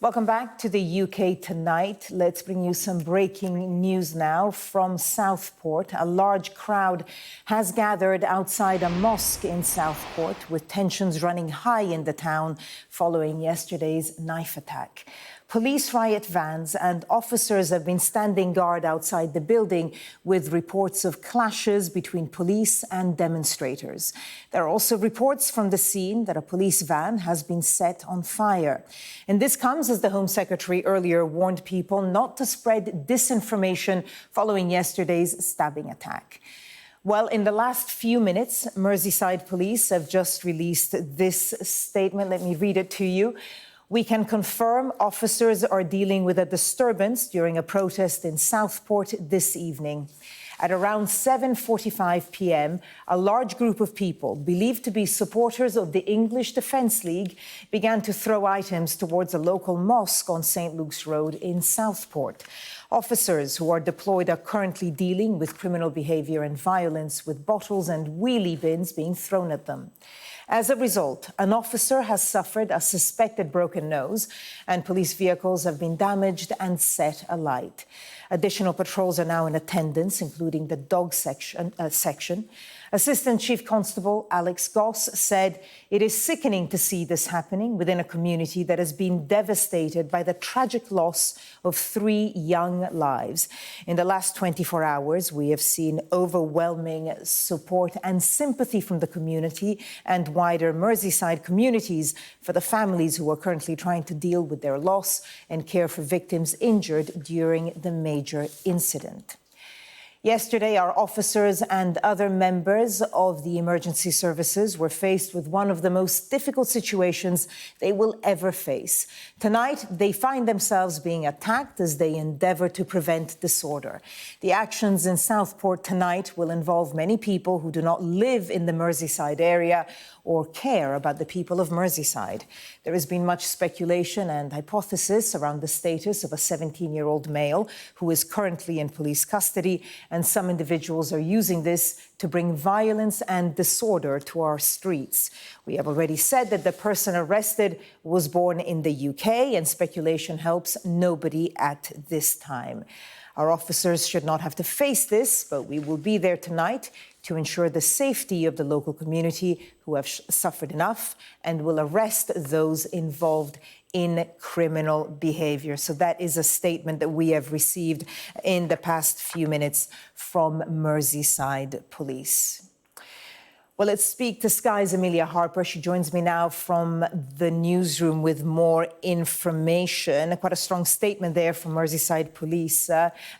Welcome back to the UK Tonight. Let's bring you some breaking news now from Southport. A large crowd has gathered outside a mosque in Southport, with tensions running high in the town following yesterday's knife attack. Police riot vans and officers have been standing guard outside the building, with reports of clashes between police and demonstrators. There are also reports from the scene that a police van has been set on fire. And this comes as the Home Secretary earlier warned people not to spread disinformation following yesterday's stabbing attack. Well, in the last few minutes, Merseyside police have just released this statement. Let me read it to you. We can confirm officers are dealing with a disturbance during a protest in Southport this evening. At around 7:45 p.m, a large group of people, believed to be supporters of the English Defence League, began to throw items towards a local mosque on St. Luke's Road in Southport. Officers who are deployed are currently dealing with criminal behaviour and violence, with bottles and wheelie bins being thrown at them. As a result, an officer has suffered a suspected broken nose, and police vehicles have been damaged and set alight. Additional patrols are now in attendance, including the dog section. Assistant Chief Constable Alex Goss said it is sickening to see this happening within a community that has been devastated by the tragic loss of 3 young lives. In the last 24 hours, we have seen overwhelming support and sympathy from the community and wider Merseyside communities for the families who are currently trying to deal with their loss and care for victims injured during the major incident. Yesterday, our officers and other members of the emergency services were faced with one of the most difficult situations they will ever face. Tonight, they find themselves being attacked as they endeavour to prevent disorder. The actions in Southport tonight will involve many people who do not live in the Merseyside area or care about the people of Merseyside. There has been much speculation and hypothesis around the status of a 17-year-old male who is currently in police custody, and some individuals are using this to bring violence and disorder to our streets. We have already said that the person arrested was born in the UK, and speculation helps nobody at this time. Our officers should not have to face this, but we will be there tonight to ensure the safety of the local community who have suffered enough, and will arrest those involved in criminal behaviour. So that is a statement that we have received in the past few minutes from Merseyside Police. Well, let's speak to Sky's Amelia Harper. She joins me now from the newsroom with more information. Quite a strong statement there from Merseyside Police.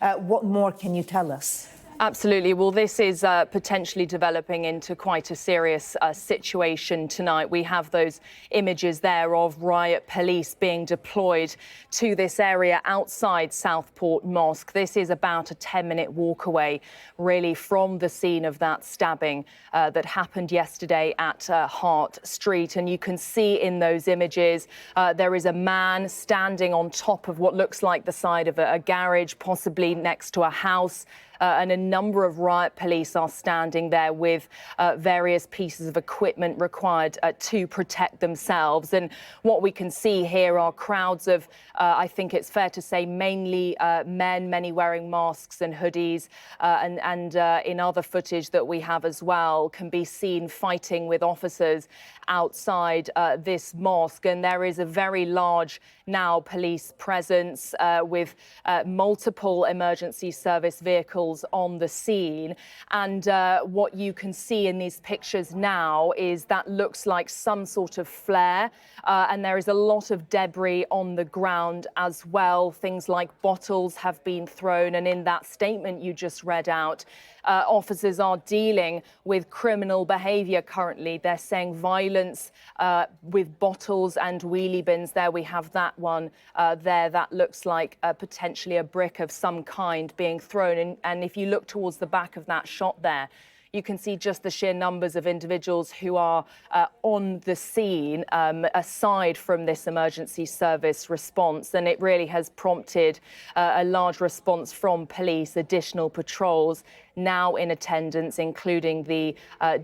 What more can you tell us? Absolutely. Well, this is potentially developing into quite a serious situation tonight. We have those images there of riot police being deployed to this area outside Southport Mosque. This is about a 10-minute walk away, really, from the scene of that stabbing that happened yesterday at Hart Street. And you can see in those images there is a man standing on top of what looks like the side of a garage, possibly next to a house. And a number of riot police are standing there with various pieces of equipment required to protect themselves. And what we can see here are crowds of, I think it's fair to say, mainly men, many wearing masks and hoodies, and in other footage that we have as well, can be seen fighting with officers outside this mosque. And there is a very large now police presence with multiple emergency service vehicles on the scene. And what you can see in these pictures now is that looks like some sort of flare, and there is a lot of debris on the ground as well. Things like bottles have been thrown, and in that statement you just read out, officers are dealing with criminal behaviour currently. They're saying violence with bottles and wheelie bins. There we have that one there. That looks like potentially a brick of some kind being thrown. And if you look towards the back of that shot there, you can see just the sheer numbers of individuals who are on the scene, aside from this emergency service response. And it really has prompted a large response from police, additional patrols now in attendance, including the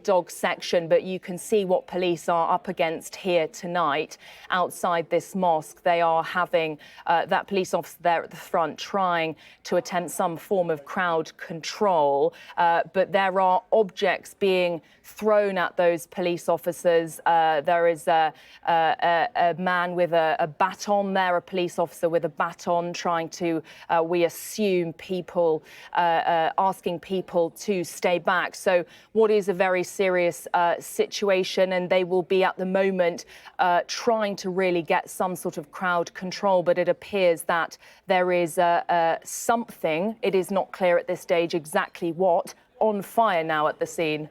dog section. But you can see what police are up against here tonight outside this mosque. They are having that police officer there at the front trying to attempt some form of crowd control. But there are objects being thrown at those police officers. There is a man with a baton there, a police officer with a baton trying to, we assume, asking people to stay back. So what is a very serious situation, and they will be at the moment trying to really get some sort of crowd control. But it appears that there is something, it is not clear at this stage exactly what, on fire now at the scene.